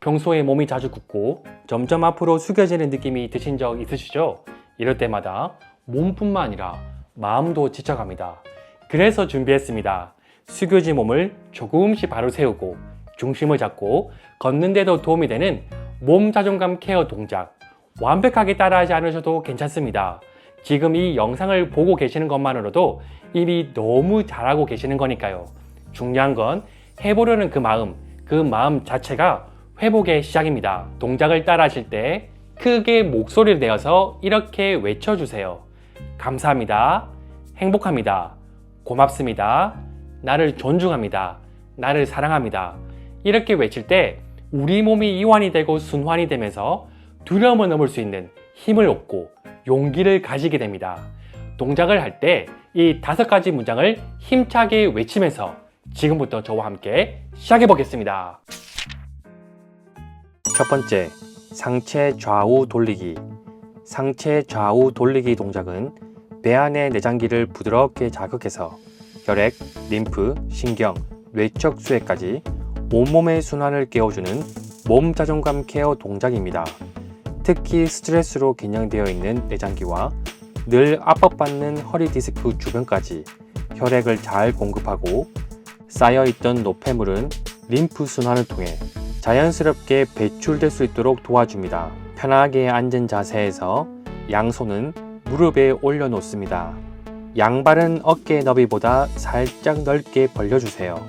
평소에 몸이 자주 굽고 점점 앞으로 숙여지는 느낌이 드신 적 있으시죠? 이럴 때마다 몸뿐만 아니라 마음도 지쳐갑니다. 그래서 준비했습니다. 숙여진 몸을 조금씩 바로 세우고 중심을 잡고 걷는데도 도움이 되는 몸 자존감 케어 동작. 완벽하게 따라하지 않으셔도 괜찮습니다. 지금 이 영상을 보고 계시는 것만으로도 이미 너무 잘하고 계시는 거니까요. 중요한 건 해보려는 그 마음 자체가 회복의 시작입니다. 동작을 따라 하실 때 크게 목소리를 내어서 이렇게 외쳐주세요. 감사합니다. 행복합니다. 고맙습니다. 나를 존중합니다. 나를 사랑합니다. 이렇게 외칠 때 우리 몸이 이완이 되고 순환이 되면서 두려움을 넘을 수 있는 힘을 얻고 용기를 가지게 됩니다. 동작을 할 때 이 5가지 문장을 힘차게 외치면서 지금부터 저와 함께 시작해 보겠습니다. 첫 번째, 상체 좌우 돌리기. 상체 좌우 돌리기 동작은 배 안의 내장기를 부드럽게 자극해서 혈액, 림프, 신경, 뇌척 수액까지 온몸의 순환을 깨워주는 몸 자존감 케어 동작입니다. 특히 스트레스로 긴장되어 있는 내장기와 늘 압박받는 허리 디스크 주변까지 혈액을 잘 공급하고 쌓여있던 노폐물은 림프 순환을 통해 자연스럽게 배출될 수 있도록 도와줍니다. 편하게 앉은 자세에서 양손은 무릎에 올려놓습니다. 양발은 어깨 너비보다 살짝 넓게 벌려주세요.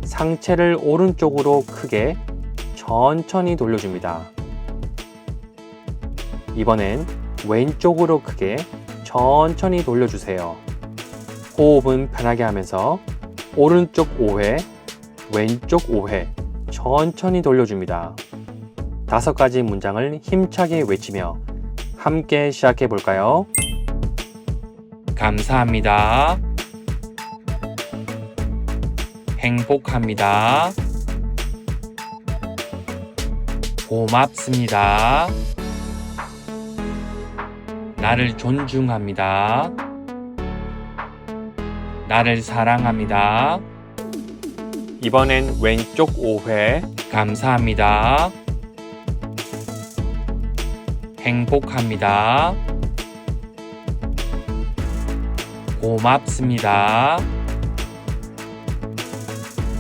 상체를 오른쪽으로 크게 천천히 돌려줍니다. 이번엔 왼쪽으로 크게 천천히 돌려주세요. 호흡은 편하게 하면서 오른쪽 5회, 왼쪽 5회 천천히 돌려줍니다. 5가지 문장을 힘차게 외치며 함께 시작해 볼까요? 감사합니다. 행복합니다. 고맙습니다. 나를 존중합니다. 나를 사랑합니다. 이번엔 왼쪽 5회. 감사합니다. 행복합니다. 고맙습니다.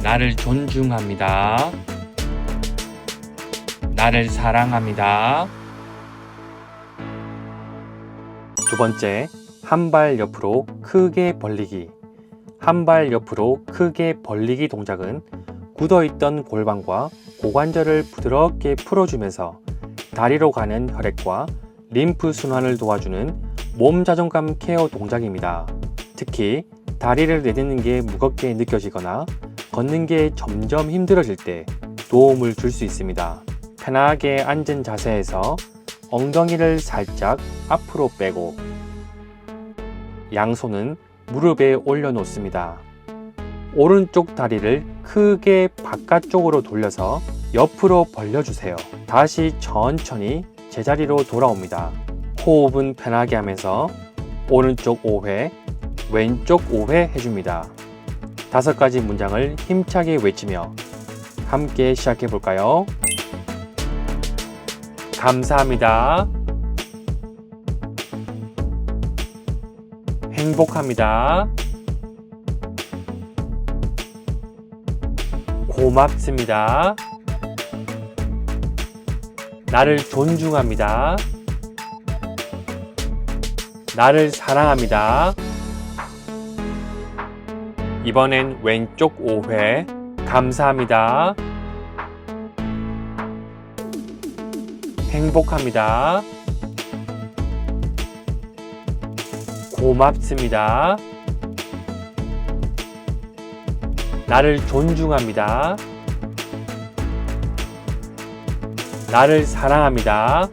나를 존중합니다. 나를 사랑합니다. 두 번째, 한 발 옆으로 크게 벌리기. 한 발 옆으로 크게 벌리기 동작은 굳어있던 골반과 고관절을 부드럽게 풀어주면서 다리로 가는 혈액과 림프 순환을 도와주는 몸 자존감 케어 동작입니다. 특히 다리를 내딛는 게 무겁게 느껴지거나 걷는 게 점점 힘들어질 때 도움을 줄 수 있습니다. 편하게 앉은 자세에서 엉덩이를 살짝 앞으로 빼고 양손은 무릎에 올려놓습니다. 오른쪽 다리를 크게 바깥쪽으로 돌려서 옆으로 벌려주세요. 다시 천천히 제자리로 돌아옵니다. 호흡은 편하게 하면서 오른쪽 5회, 왼쪽 5회 해줍니다. 5가지 문장을 힘차게 외치며 함께 시작해 볼까요? 감사합니다. 행복합니다. 고맙습니다. 나를 존중합니다. 나를 사랑합니다. 이번엔 왼쪽 5회. 감사합니다. 행복합니다. 고맙습니다. 나를 존중합니다. 나를 사랑합니다.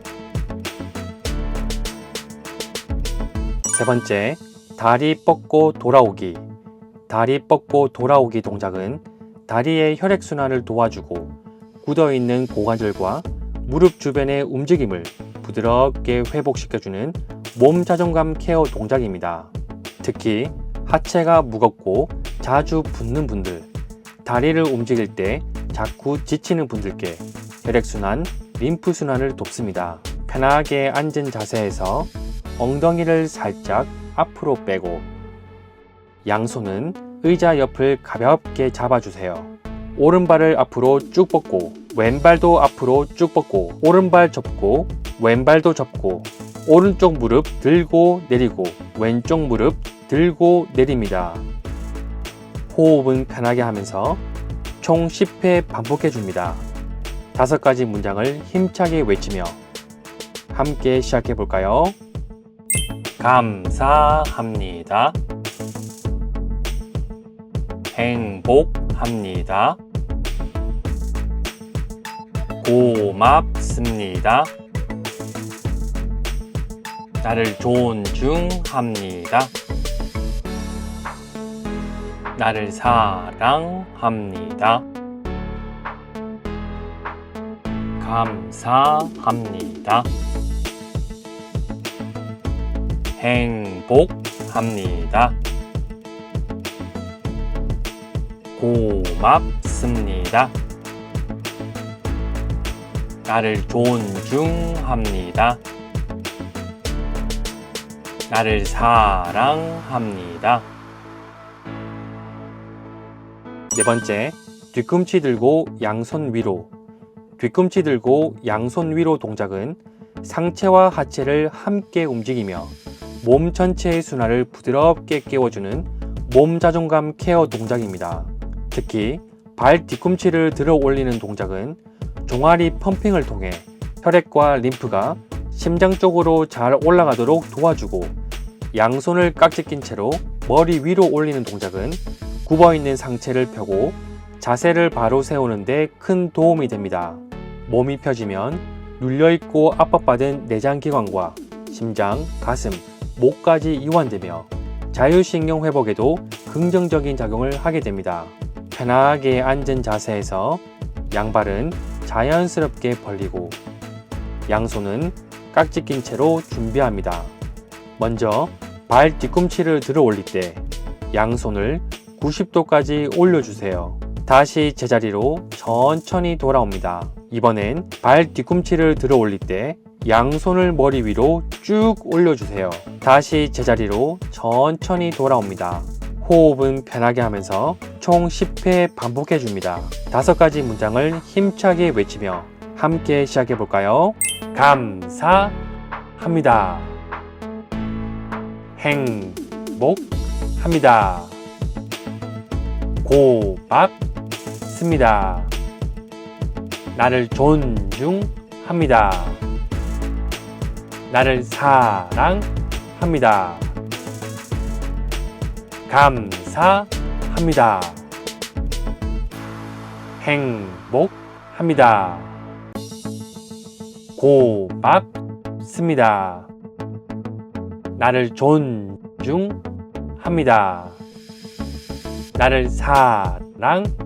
세 번째, 다리 뻗고 돌아오기. 다리 뻗고 돌아오기 동작은 다리의 혈액순환을 도와주고 굳어있는 고관절과 무릎 주변의 움직임을 부드럽게 회복시켜주는 몸 자존감 케어 동작입니다. 특히 하체가 무겁고 자주 붓는 분들, 다리를 움직일 때 자꾸 지치는 분들께 혈액순환, 림프순환을 돕습니다. 편하게 앉은 자세에서 엉덩이를 살짝 앞으로 빼고 양손은 의자 옆을 가볍게 잡아주세요. 오른발을 앞으로 쭉 뻗고 왼발도 앞으로 쭉 뻗고 오른발 접고 왼발도 접고 오른쪽 무릎 들고 내리고 왼쪽 무릎 들고 내립니다. 호흡은 편하게 하면서 총 10회 반복해 줍니다. 5가지 문장을 힘차게 외치며 함께 시작해 볼까요? 감사합니다. 행복합니다. 고맙습니다. 나를 존중합니다. 나를 사랑합니다. 감사합니다. 행복합니다. 고맙습니다. 나를 존중합니다. 나를 사랑합니다. 네 번째, 뒤꿈치 들고 양손 위로. 뒤꿈치 들고 양손 위로 동작은 상체와 하체를 함께 움직이며 몸 전체의 순환을 부드럽게 깨워주는 몸 자존감 케어 동작입니다. 특히 발 뒤꿈치를 들어 올리는 동작은 종아리 펌핑을 통해 혈액과 림프가 심장 쪽으로 잘 올라가도록 도와주고, 양손을 깍지 낀 채로 머리 위로 올리는 동작은 굽어있는 상체를 펴고 자세를 바로 세우는 데 큰 도움이 됩니다. 몸이 펴지면 눌려있고 압박받은 내장기관과 심장, 가슴, 목까지 이완되며 자율신경 회복에도 긍정적인 작용을 하게 됩니다. 편하게 앉은 자세에서 양발은 자연스럽게 벌리고 양손은 깍지 낀 채로 준비합니다. 먼저 발 뒤꿈치를 들어 올릴 때 양손을 90도까지 올려주세요. 다시 제자리로 천천히 돌아옵니다. 이번엔 발 뒤꿈치를 들어 올릴 때 양손을 머리 위로 쭉 올려주세요. 다시 제자리로 천천히 돌아옵니다. 호흡은 편하게 하면서 총 10회 반복해 줍니다. 5가지 문장을 힘차게 외치며 함께 시작해 볼까요? 감사합니다. 행복합니다. 고맙습니다. 나를 존중합니다. 나를 사랑합니다. 감사합니다. 행복합니다. 고맙습니다. 나를 존중합니다. 나를 사랑합니다.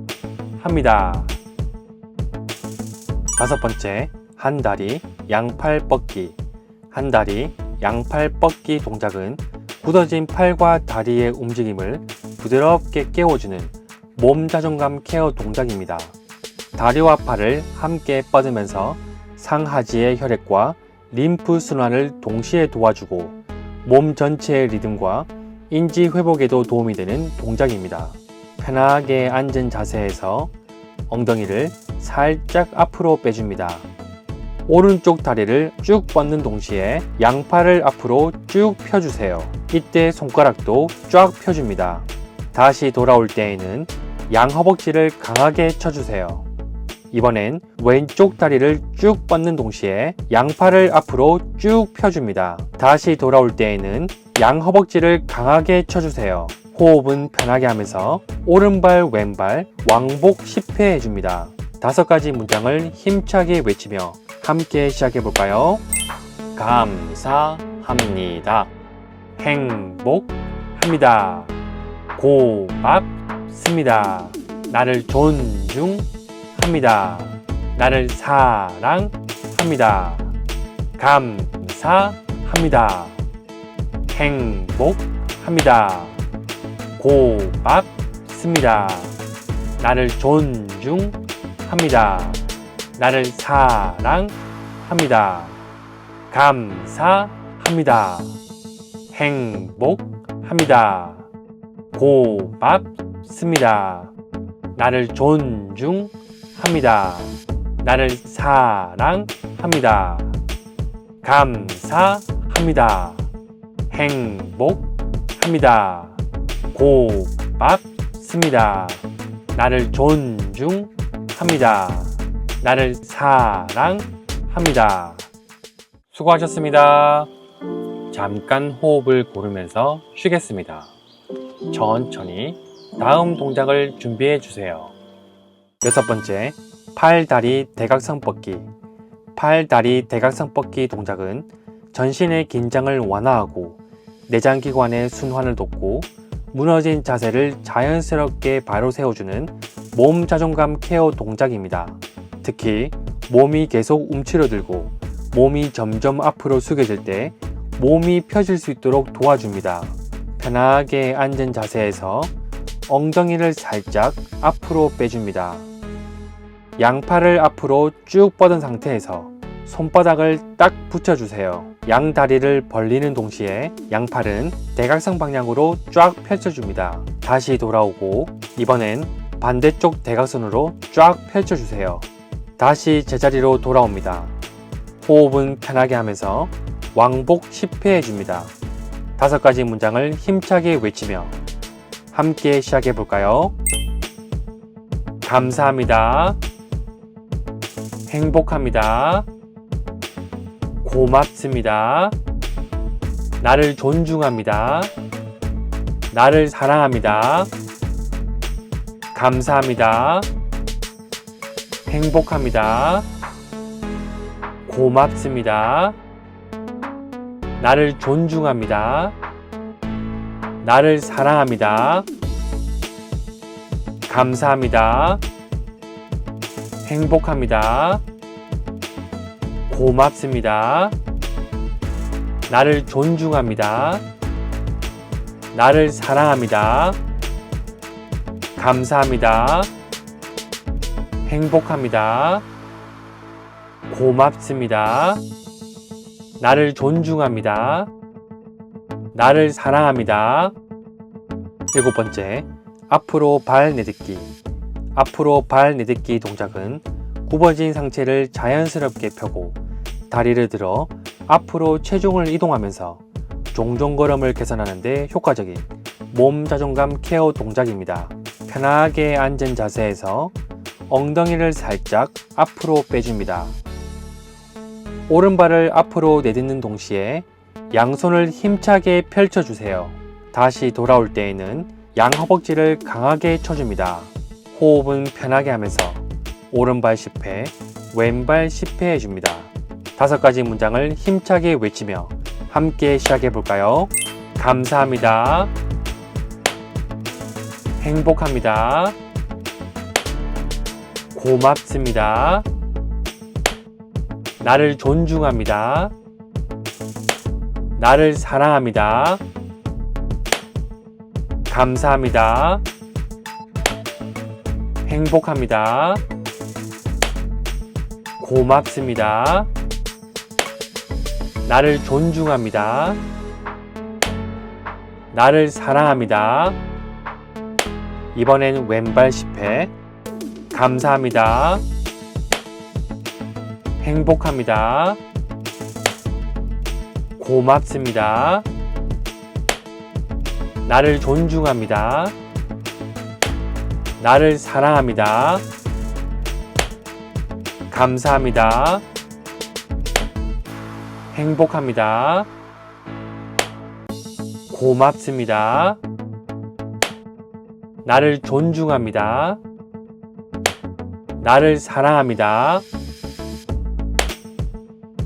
5번째, 한다리 양팔 뻗기. 한다리 양팔 뻗기 동작은 굳어진 팔과 다리의 움직임을 부드럽게 깨워주는 몸 자존감 케어 동작입니다. 다리와 팔을 함께 뻗으면서 상하지의 혈액과 림프 순환을 동시에 도와주고 몸 전체의 리듬과 인지 회복에도 도움이 되는 동작입니다. 편하게 앉은 자세에서 엉덩이를 살짝 앞으로 빼줍니다. 오른쪽 다리를 쭉 뻗는 동시에 양팔을 앞으로 쭉 펴주세요. 이때 손가락도 쫙 펴줍니다. 다시 돌아올 때에는 양허벅지를 강하게 쳐주세요. 이번엔 왼쪽 다리를 쭉 뻗는 동시에 양팔을 앞으로 쭉 펴줍니다. 다시 돌아올 때에는 양허벅지를 강하게 쳐주세요. 호흡은 편하게 하면서 오른발, 왼발 왕복 10회 해줍니다. 5가지 문장을 힘차게 외치며 함께 시작해 볼까요? 감사합니다. 행복합니다. 고맙습니다. 나를 존중합니다. 나를 사랑합니다. 감사합니다. 행복합니다. 고맙습니다. 나를 존중합니다. 나를 사랑합니다. 감사합니다. 행복합니다. 고맙습니다. 나를 존중합니다. 나를 사랑합니다. 감사합니다. 행복합니다. 고맙습니다. 나를 존중합니다. 나를 사랑합니다. 수고하셨습니다. 잠깐 호흡을 고르면서 쉬겠습니다. 천천히 다음 동작을 준비해 주세요. 6번째, 팔, 다리, 대각선 뻗기. 팔, 다리, 대각선 뻗기 동작은 전신의 긴장을 완화하고 내장기관의 순환을 돕고 무너진 자세를 자연스럽게 바로 세워주는 몸 자존감 케어 동작입니다. 특히 몸이 계속 움츠러들고 몸이 점점 앞으로 숙여질 때 몸이 펴질 수 있도록 도와줍니다. 편하게 앉은 자세에서 엉덩이를 살짝 앞으로 빼줍니다. 양팔을 앞으로 쭉 뻗은 상태에서 손바닥을 딱 붙여주세요. 양 다리를 벌리는 동시에 양팔은 대각선 방향으로 쫙 펼쳐줍니다. 다시 돌아오고 이번엔 반대쪽 대각선으로 쫙 펼쳐주세요. 다시 제자리로 돌아옵니다. 호흡은 편하게 하면서 왕복 10회 해줍니다. 5가지 문장을 힘차게 외치며 함께 시작해 볼까요? 감사합니다. 행복합니다. 고맙습니다. 나를 존중합니다. 나를 사랑합니다. 감사합니다. 행복합니다. 고맙습니다. 나를 존중합니다. 나를 사랑합니다. 감사합니다. 행복합니다. 고맙습니다. 나를 존중합니다. 나를 사랑합니다. 감사합니다. 행복합니다. 고맙습니다. 나를 존중합니다. 나를 사랑합니다. 7번째, 앞으로 발 내딛기. 앞으로 발 내딛기 동작은 굽어진 상체를 자연스럽게 펴고 다리를 들어 앞으로 체중을 이동하면서 종종걸음을 개선하는 데 효과적인 몸 자존감 케어 동작입니다. 편하게 앉은 자세에서 엉덩이를 살짝 앞으로 빼줍니다. 오른발을 앞으로 내딛는 동시에 양손을 힘차게 펼쳐주세요. 다시 돌아올 때에는 양 허벅지를 강하게 쳐줍니다. 호흡은 편하게 하면서 오른발 10회, 왼발 10회 해줍니다. 5가지 문장을 힘차게 외치며 함께 시작해 볼까요? 감사합니다. 행복합니다. 고맙습니다. 나를 존중합니다. 나를 사랑합니다. 감사합니다. 행복합니다. 고맙습니다. 나를 존중합니다. 나를 사랑합니다. 이번엔 왼발 10회. 감사합니다. 행복합니다. 고맙습니다. 나를 존중합니다. 나를 사랑합니다. 감사합니다. 행복합니다. 고맙습니다. 나를 존중합니다. 나를 사랑합니다.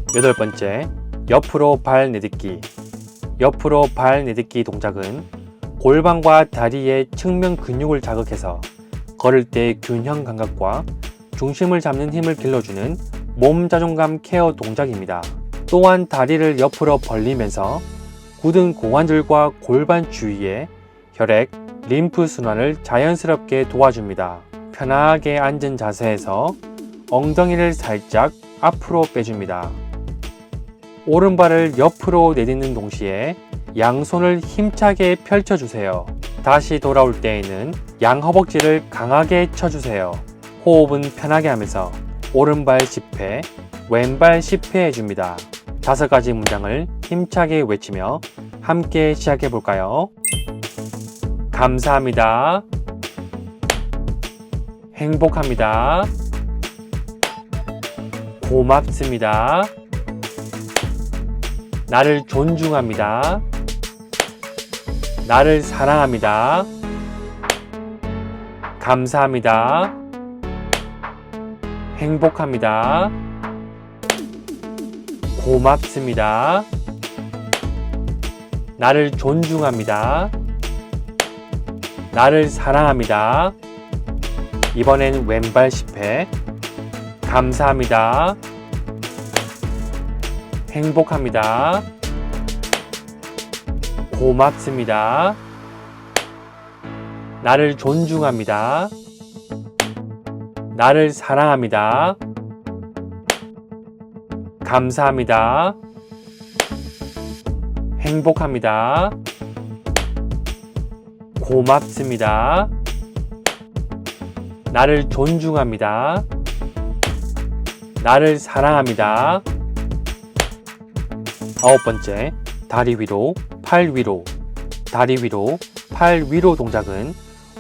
8번째, 옆으로 발 내딛기. 옆으로 발 내딛기 동작은 골반과 다리의 측면 근육을 자극해서 걸을 때 균형 감각과 중심을 잡는 힘을 길러주는 몸 자존감 케어 동작입니다. 또한 다리를 옆으로 벌리면서 굳은 고관절과 골반 주위에 혈액, 림프 순환을 자연스럽게 도와줍니다. 편하게 앉은 자세에서 엉덩이를 살짝 앞으로 빼줍니다. 오른발을 옆으로 내딛는 동시에 양손을 힘차게 펼쳐주세요. 다시 돌아올 때에는 양허벅지를 강하게 쳐주세요. 호흡은 편하게 하면서 오른발 10회, 왼발 10회 해줍니다. 5가지 문장을 힘차게 외치며 함께 시작해 볼까요? 감사합니다. 행복합니다. 고맙습니다. 나를 존중합니다. 나를 사랑합니다. 감사합니다. 행복합니다. 고맙습니다. 나를 존중합니다. 나를 사랑합니다. 이번엔 왼발 10회. 감사합니다. 행복합니다. 고맙습니다. 나를 존중합니다. 나를 사랑합니다. 감사합니다. 행복합니다. 고맙습니다. 나를 존중합니다. 나를 사랑합니다. 9번째, 다리 위로, 팔 위로. 다리 위로, 팔 위로 동작은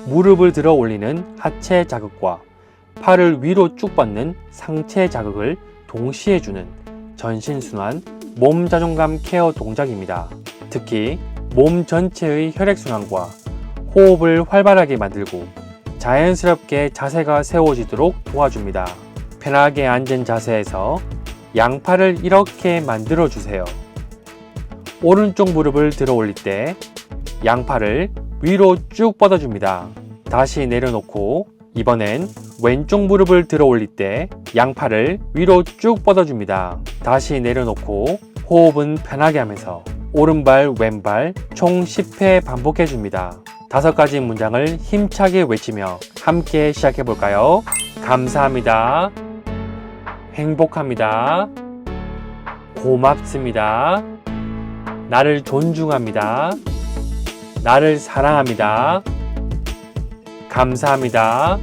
무릎을 들어 올리는 하체 자극과 팔을 위로 쭉 뻗는 상체 자극을 동시에 주는 전신순환, 몸 자존감 케어 동작입니다. 특히 몸 전체의 혈액순환과 호흡을 활발하게 만들고 자연스럽게 자세가 세워지도록 도와줍니다. 편하게 앉은 자세에서 양팔을 이렇게 만들어 주세요. 오른쪽 무릎을 들어 올릴 때 양팔을 위로 쭉 뻗어줍니다. 다시 내려놓고 이번엔 왼쪽 무릎을 들어 올릴 때 양팔을 위로 쭉 뻗어줍니다. 다시 내려놓고 호흡은 편하게 하면서 오른발, 왼발 총 10회 반복해줍니다. 5가지 문장을 힘차게 외치며 함께 시작해볼까요? 감사합니다. 행복합니다. 고맙습니다. 나를 존중합니다. 나를 사랑합니다. 감사합니다.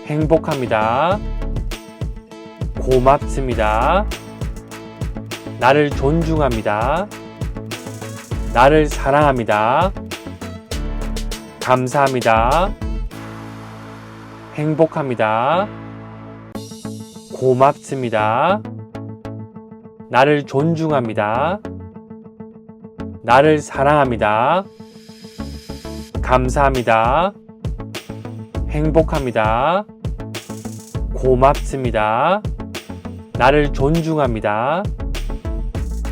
행복합니다. 고맙습니다. 나를 존중합니다. 나를 사랑합니다. 감사합니다. 행복합니다. 고맙습니다. 나를 존중합니다. 나를 사랑합니다. 감사합니다. 행복합니다. 고맙습니다. 나를 존중합니다.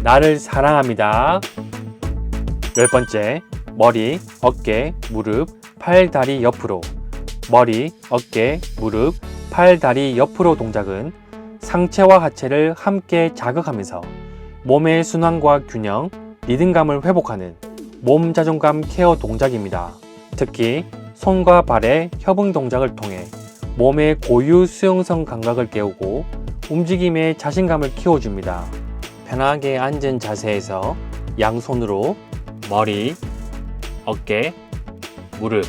나를 사랑합니다. 10번째, 머리, 어깨, 무릎, 팔, 다리 옆으로. 머리, 어깨, 무릎, 팔, 다리 옆으로 동작은 상체와 하체를 함께 자극하면서 몸의 순환과 균형, 리듬감을 회복하는 몸 자존감 케어 동작입니다. 특히 손과 발의 협응 동작을 통해 몸의 고유 수용성 감각을 깨우고 움직임에 자신감을 키워줍니다. 편하게 앉은 자세에서 양손으로 머리, 어깨, 무릎,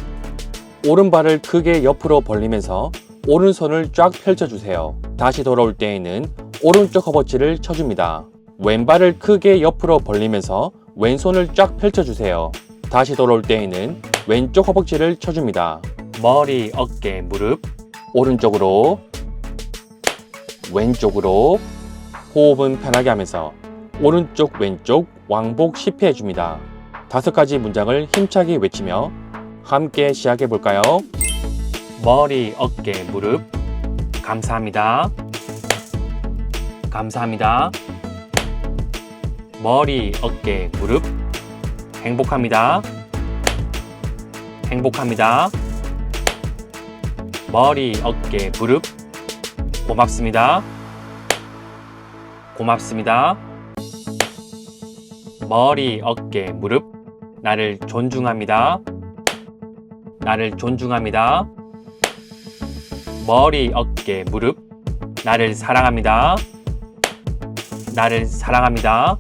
오른발을 크게 옆으로 벌리면서 오른손을 쫙 펼쳐주세요. 다시 돌아올 때에는 오른쪽 허벅지를 쳐줍니다. 왼발을 크게 옆으로 벌리면서 왼손을 쫙 펼쳐주세요. 다시 돌아올 때에는 왼쪽 허벅지를 쳐줍니다. 머리, 어깨, 무릎, 오른쪽으로, 왼쪽으로. 호흡은 편하게 하면서 오른쪽, 왼쪽 왕복 10회 해줍니다. 5가지 문장을 힘차게 외치며 함께 시작해 볼까요? 머리, 어깨, 무릎. 감사합니다. 감사합니다. 머리, 어깨, 무릎. 행복합니다. 행복합니다. 머리, 어깨, 무릎. 고맙습니다. 고맙습니다. 머리, 어깨, 무릎. 나를 존중합니다. 나를 존중합니다. 머리, 어깨, 무릎. 나를 사랑합니다. 나를 사랑합니다.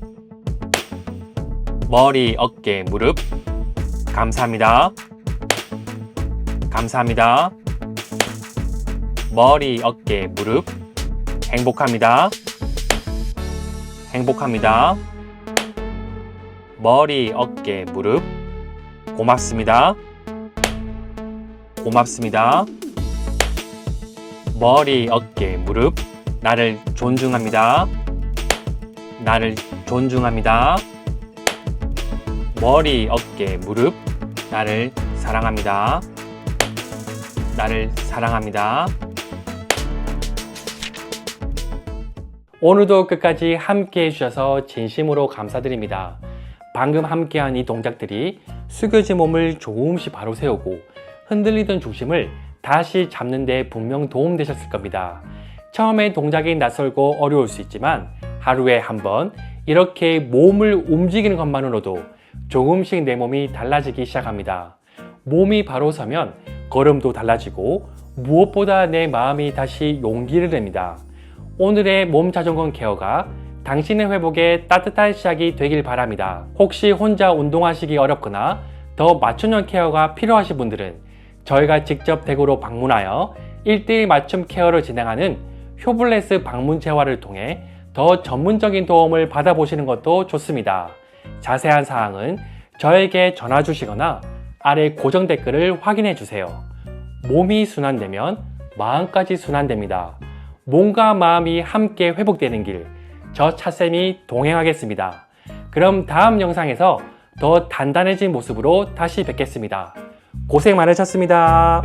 머리, 어깨, 무릎. 감사합니다. 감사합니다. 머리, 어깨, 무릎. 행복합니다. 행복합니다. 머리, 어깨, 무릎. 고맙습니다. 고맙습니다. 머리, 어깨, 무릎. 나를 존중합니다. 나를 존중합니다. 머리, 어깨, 무릎. 나를 사랑합니다. 나를 사랑합니다. 오늘도 끝까지 함께 해주셔서 진심으로 감사드립니다. 방금 함께한 이 동작들이 숙여진 몸을 조금씩 바로 세우고 흔들리던 중심을 다시 잡는 데 분명 도움되셨을 겁니다. 처음에 동작이 낯설고 어려울 수 있지만 하루에 한 번 이렇게 몸을 움직이는 것만으로도 조금씩 내 몸이 달라지기 시작합니다. 몸이 바로 서면 걸음도 달라지고 무엇보다 내 마음이 다시 용기를 냅니다. 오늘의 몸 자전거 케어가 당신의 회복에 따뜻한 시작이 되길 바랍니다. 혹시 혼자 운동하시기 어렵거나 더 맞춤형 케어가 필요하신 분들은 저희가 직접 댁으로 방문하여 1:1 맞춤 케어를 진행하는 효블레스 방문 재활을 통해 더 전문적인 도움을 받아보시는 것도 좋습니다. 자세한 사항은 저에게 전화 주시거나 아래 고정 댓글을 확인해 주세요. 몸이 순환되면 마음까지 순환됩니다. 몸과 마음이 함께 회복되는 길, 저 차쌤이 동행하겠습니다. 그럼 다음 영상에서 더 단단해진 모습으로 다시 뵙겠습니다. 고생 많으셨습니다.